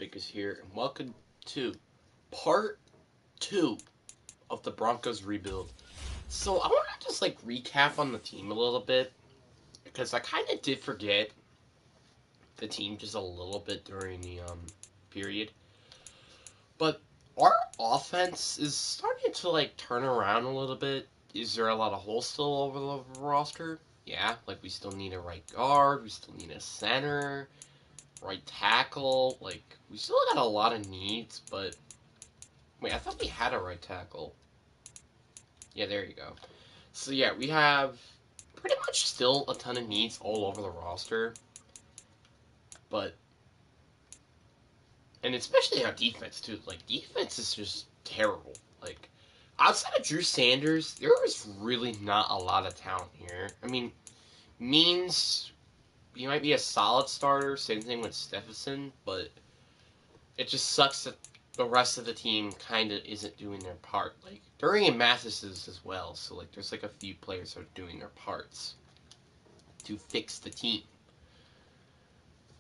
Is here, and welcome to part two of the Broncos rebuild. So I want to just recap on the team a little bit because I kind of did forget the team just a little bit during the period. But our offense is starting to turn around a little bit. Is there a lot of holes still over the roster? Yeah, we still need a right guard, we still need a center, right tackle. We still got a lot of needs, but wait, I thought we had a right tackle. Yeah, there you go. So yeah, we have pretty much still a ton of needs all over the roster, but and especially on defense too. Defense is just terrible. Outside of Drew Sanders, there is really not a lot of talent here. I mean, Means he might be a solid starter. Same thing with Stephenson, but it just sucks that the rest of the team kind of isn't doing their part. During and Mathis is as well. So there's a few players that are doing their parts to fix the team.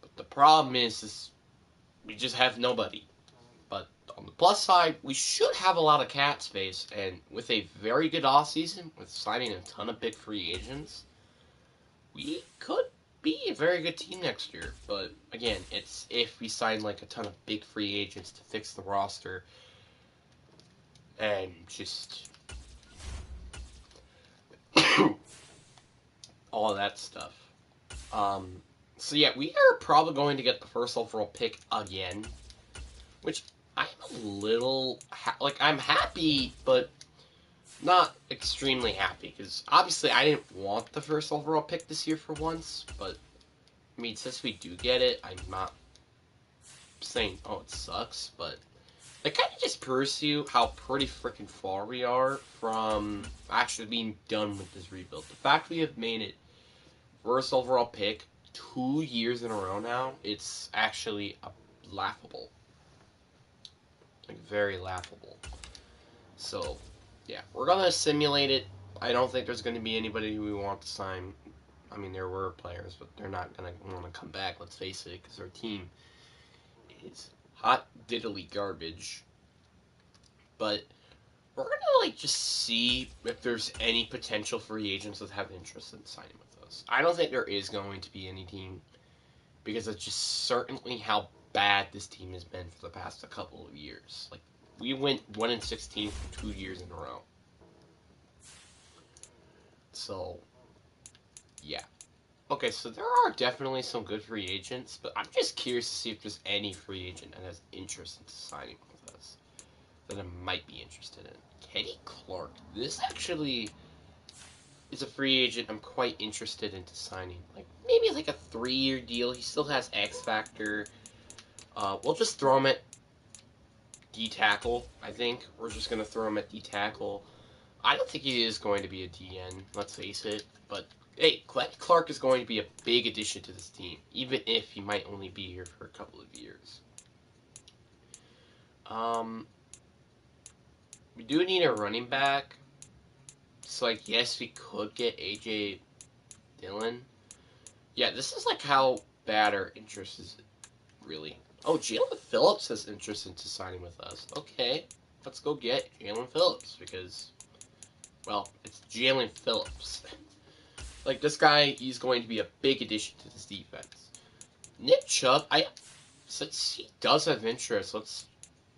But the problem is we just have nobody. But on the plus side, we should have a lot of cap space, and with a very good offseason, with signing a ton of big free agents, we could be a very good team next year. But again, it's if we sign a ton of big free agents to fix the roster and just all of that stuff. So yeah, we are probably going to get the first overall pick again, which I'm a little I'm happy, but not extremely happy because obviously I didn't want the first overall pick this year for once. But I mean, since we do get it, I'm not saying it sucks, but it kind of just proves to you how pretty freaking far we are from actually being done with this rebuild. The fact we have made it first overall pick 2 years in a row now, it's actually laughable. Very laughable. So, yeah, we're going to simulate it. I don't think there's going to be anybody we want to sign. I mean, there were players, but they're not going to want to come back, let's face it, because our team is hot diddly garbage. But we're going to, just see if there's any potential free agents that have interest in signing with us. I don't think there is going to be any team because it's just certainly how bad this team has been for the past couple of years. We went 1-16 for 2 years in a row. So, yeah. Okay, so there are definitely some good free agents, but I'm just curious to see if there's any free agent that has interest in signing with us that I might be interested in. Kenny Clark. This actually is a free agent I'm quite interested into signing. Maybe a 3-year deal. He still has X Factor. We'll just throw him at D tackle. I think we're just gonna throw him at D tackle. I don't think he is going to be a DN. Let's face it. But hey, Kenny Clark is going to be a big addition to this team, even if he might only be here for a couple of years. We do need a running back. So yes, we could get AJ Dillon. Yeah, this is how bad our interest is, really. Oh, Jalen Phillips has interest into signing with us. Okay, let's go get Jalen Phillips because, well, it's Jalen Phillips. This guy, he's going to be a big addition to this defense. Nick Chubb, since he does have interest, let's,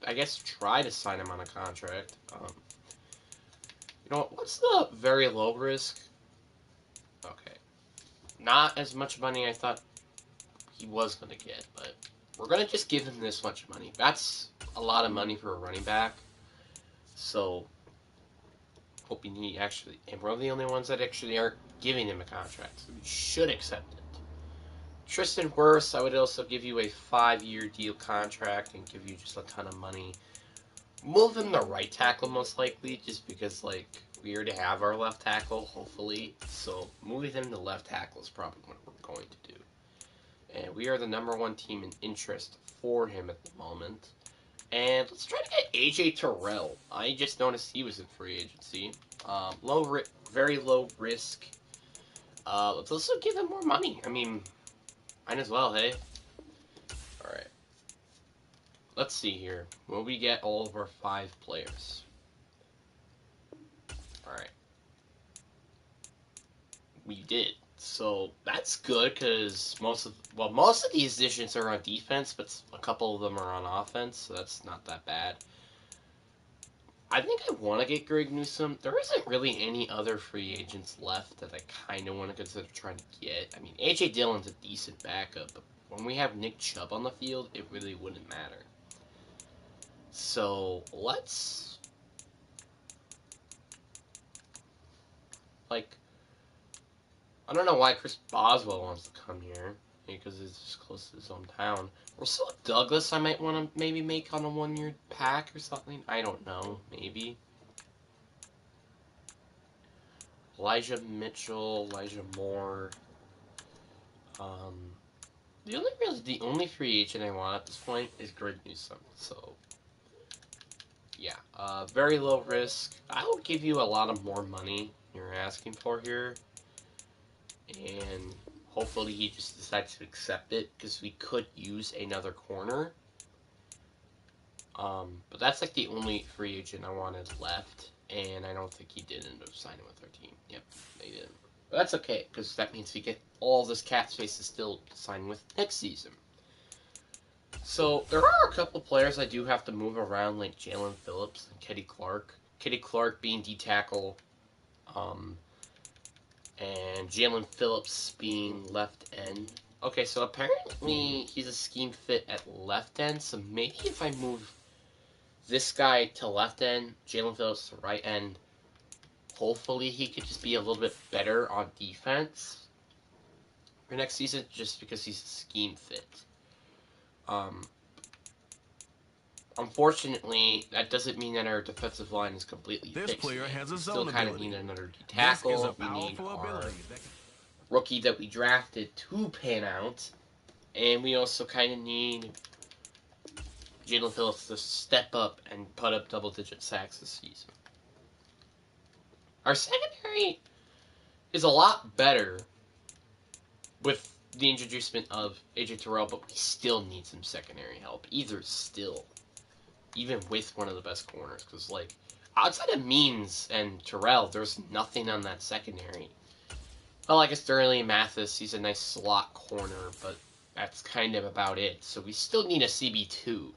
I guess, try to sign him on a contract. You know what? What's the very low risk? Okay. Not as much money I thought he was going to get, but we're going to just give him this much money. That's a lot of money for a running back. So, hoping he actually, and we're the only ones that actually aren't giving him a contract. So we should accept it. Tristan Wirfs, I would also give you a 5-year deal contract and give you just a ton of money. Move him to right tackle most likely, just because we already have our left tackle, hopefully. So moving him to left tackle is probably what we're going to do. And we are the number 1 team in interest for him at the moment. And let's try to get AJ Terrell. I just noticed he was in free agency. Very low risk. Let's also give him more money. I mean, might as well, hey? Alright. let's see here. Will we get all of our 5 players? Alright. We did. So that's good because most of these additions are on defense, but a couple of them are on offense, so that's not that bad. I think I want to get Greg Newsome. There isn't really any other free agents left that I kind of want to consider trying to get. I mean, A.J. Dillon's a decent backup, but when we have Nick Chubb on the field, it really wouldn't matter. So, let's... Like, I don't know why Chris Boswell wants to come here, because it's just close to his hometown. Rasul Douglas I might want to maybe make on a 1-year pack or something. I don't know, maybe. Elijah Mitchell, Elijah Moore. The only free agent I want at this point is Greg Newsome. So, yeah, very low risk. I will give you a lot of more money you're asking for here, and hopefully he just decides to accept it because we could use another corner. But that's like the only free agent I wanted left, and I don't think he did end up signing with our team. Yep, they didn't. But that's okay, because that means we get all this cap space to still sign with next season. So, there are a couple players I do have to move around, like Jalen Phillips and Kenny Clark. Kenny Clark being D-tackle, and Jalen Phillips being left end. Okay, so apparently he's a scheme fit at left end, so maybe if I move this guy to left end, Jalen Phillips to right end, hopefully he could just be a little bit better on defense for next season, just because he's a scheme fit. Unfortunately, that doesn't mean that our defensive line is completely fixed. This player has a zone ability. Still kind of need another D-tackle. We need our rookie that we drafted to pan out. And we also kind of need Jalen Phillips to step up and put up double-digit sacks this season. Our secondary is a lot better with the introduction of AJ Terrell, but we still need some secondary help. Even with one of the best corners, because, like, outside of Means and Terrell, there's nothing on that secondary. Well, I guess Sterling Mathis, he's a nice slot corner, but that's kind of about it. So we still need a CB2.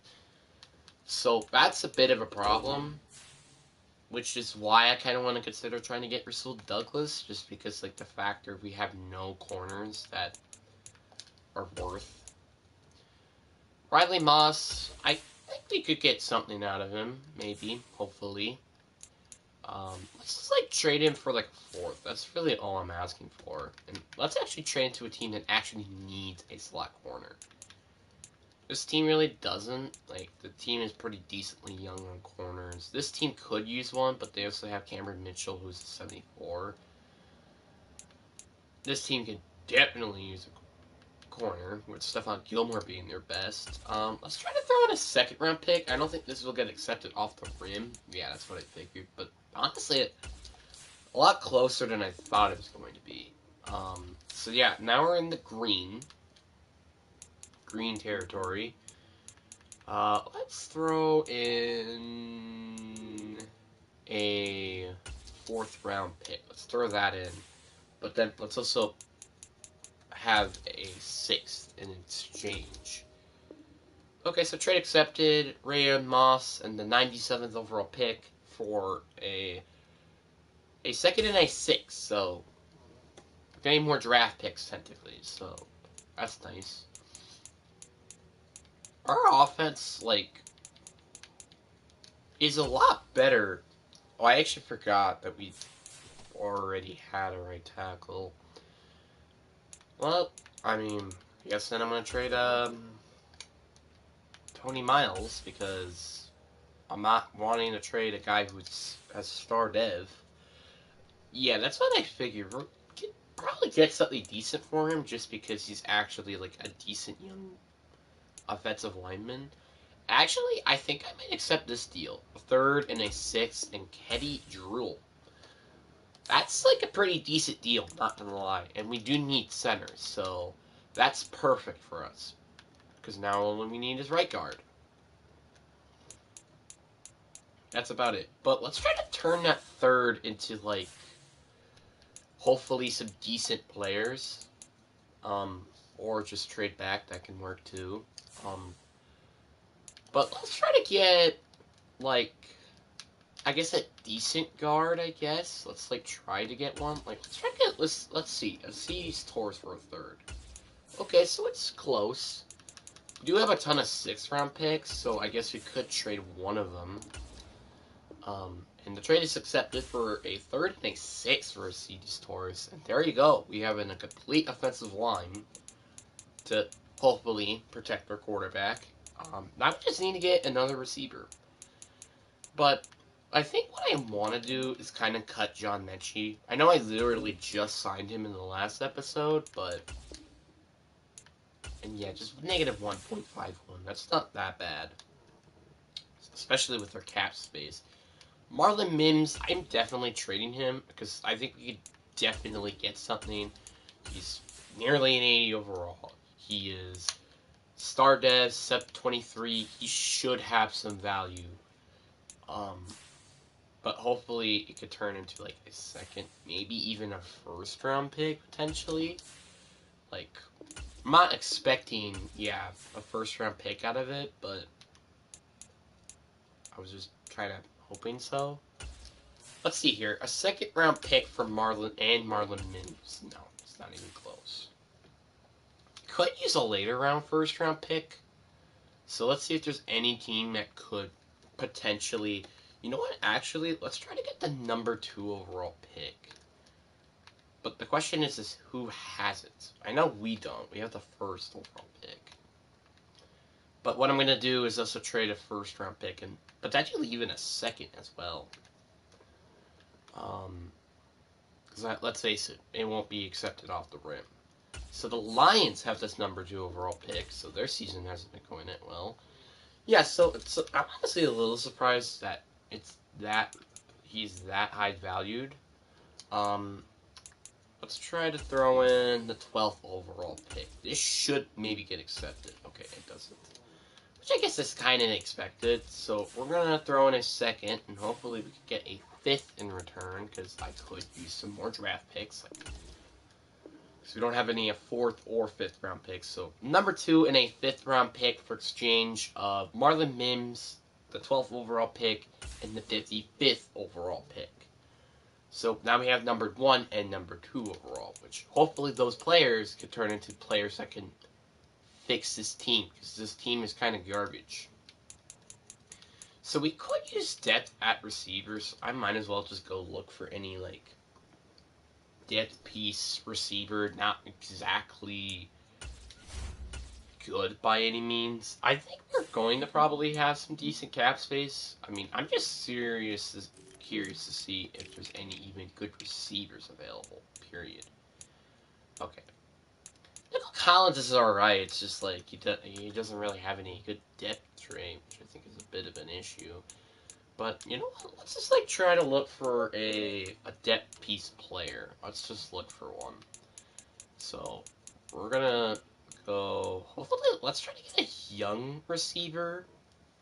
So that's a bit of a problem, which is why I kind of want to consider trying to get Rasul Douglas, just because, like, the factor we have no corners that are worth. Riley Moss, I think we could get something out of him, maybe, hopefully. Let's just, like, trade him for, like, a 4th. That's really all I'm asking for. And let's actually trade to a team that actually needs a slot corner. This team really doesn't. Like, the team is pretty decently young on corners. This team could use one, but they also have Cameron Mitchell, who's a 74. This team could definitely use a corner, with Stephon Gilmore being their best. Let's try to throw in a 2nd-round pick. I don't think this will get accepted off the rim. Yeah, that's what I figured. But honestly, a lot closer than I thought it was going to be. So yeah, now we're in the green territory. Let's throw in a 4th-round pick. Let's throw that in. But then let's also have a 6th in exchange. Okay, so trade accepted. Rayon Moss and the 97th overall pick for a 2nd and a 6th. So we're getting more draft picks technically. So that's nice. Our offense, like, is a lot better. Oh, I actually forgot that we already had a right tackle. Well, I mean, I guess then I'm going to trade Tony Miles, because I'm not wanting to trade a guy who's has star dev. Yeah, that's what I figured. We could probably get something decent for him, just because he's actually, like, a decent young offensive lineman. Actually, I think I might accept this deal. A 3rd and a 6th and Keddy Drool. That's, like, a pretty decent deal, not gonna lie. And we do need centers, so that's perfect for us. Because now all we need is right guard. That's about it. But let's try to turn that third into, like, hopefully some decent players. Or just trade back. That can work too. Um, but let's try to get, like, I guess a decent guard, I guess. Let's, like, try to get one. Like, let's try to get, let's see. Let's see these tours for a third. Okay, so it's close. We do have a ton of 6th round picks, so I guess we could trade one of them. And the trade is accepted for a third and a 6th for CD's Taurus. And there you go. We have a complete offensive line to hopefully protect our quarterback. Now we just need to get another receiver. But I think what I want to do is kind of cut John Mechie. I know I literally just signed him in the last episode, but... And yeah, just negative 1.51. That's not that bad. Especially with our cap space. Marlon Mims, I'm definitely trading him because I think we could definitely get something. He's nearly an 80 overall. He is star dev, sep 23. He should have some value. But hopefully it could turn into like a second, maybe even a 1st round pick potentially. Like, I'm not expecting, a 1st round pick out of it, but I was just hoping so. Let's see here. A 2nd round pick for Marlon Mims. No, it's not even close. Could use a later round 1st round pick. So let's see if there's any team that could potentially... You know what? Actually, let's try to get the number 2 overall pick. But the question is who has it? I know we don't. We have the 1st overall pick. But what I'm going to do is also trade a 1st round pick and potentially even a 2nd as well. Because let's face it won't be accepted off the rim. So the Lions have this number 2 overall pick, so their season hasn't been going that well. Yeah, so I'm honestly a little surprised that he's that high valued. Let's try to throw in the 12th overall pick. This should maybe get accepted. Okay, it doesn't. Which I guess is kind of expected. So we're going to throw in a 2nd, and hopefully we can get a 5th in return, because I could use some more draft picks. So we don't have any 4th or 5th round picks. So number 2 and a 5th round pick for exchange of Marlon Mims, the 12th overall pick, and the 55th overall pick. So now we have number 1 and number 2 overall, which hopefully those players could turn into players that can fix this team, because this team is kind of garbage. So we could use depth at receivers. I might as well just go look for any, like, depth piece receiver, not exactly good by any means. I think we're going to probably have some decent cap space. I mean, I'm just curious to see if there's any even good receivers available, period. Okay. Nico Collins is alright, it's just like he doesn't really have any good depth trait, which I think is a bit of an issue. But, you know what, let's just like try to look for a depth piece player. Let's just look for one. So, we're gonna go, hopefully, let's try to get a young receiver,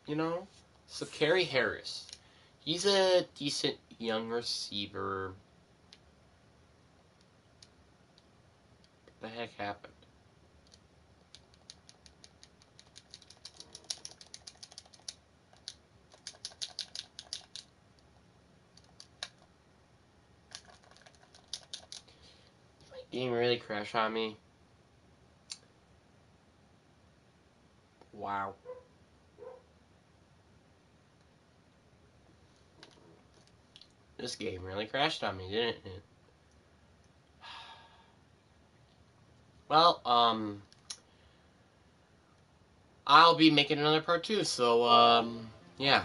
you know? So, Kerry Harris. He's a decent young receiver. What the heck happened? My game really crashed on me. Wow. This game really crashed on me, didn't it? Well, I'll be making another part 2, so, yeah.